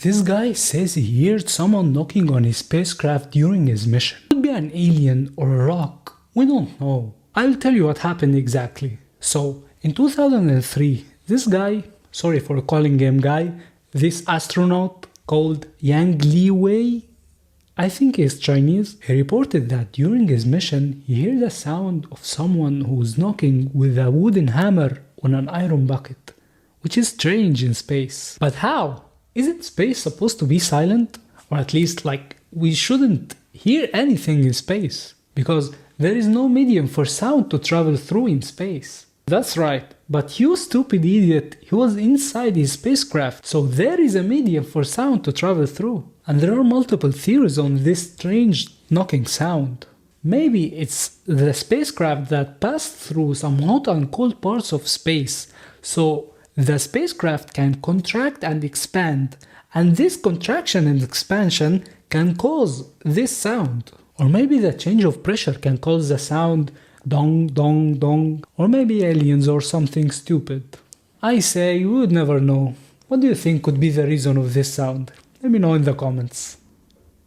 This guy says he heard someone knocking on his spacecraft during his mission. It could be an alien or a rock, we don't know. I'll tell you what happened exactly. So, in 2003, this guy, sorry for calling him guy, this astronaut called Yang Liwei, I think he's Chinese, he reported that during his mission he heard the sound of someone who was knocking with a wooden hammer on an iron bucket, which is strange in space. But how? Isn't space supposed to be silent? Or at least, like, we shouldn't hear anything in space, because there is no medium for sound to travel through in space. That's right, but you stupid idiot, he was inside his spacecraft, so there is a medium for sound to travel through. And there are multiple theories on this strange knocking sound. Maybe it's the spacecraft that passed through some hot and cold parts of space, so the spacecraft can contract and expand, and this contraction and expansion can cause this sound. Or maybe the change of pressure can cause the sound dong dong dong, or maybe aliens or something stupid. I say, we would never know. What do you think could be the reason of this sound? Let me know in the comments.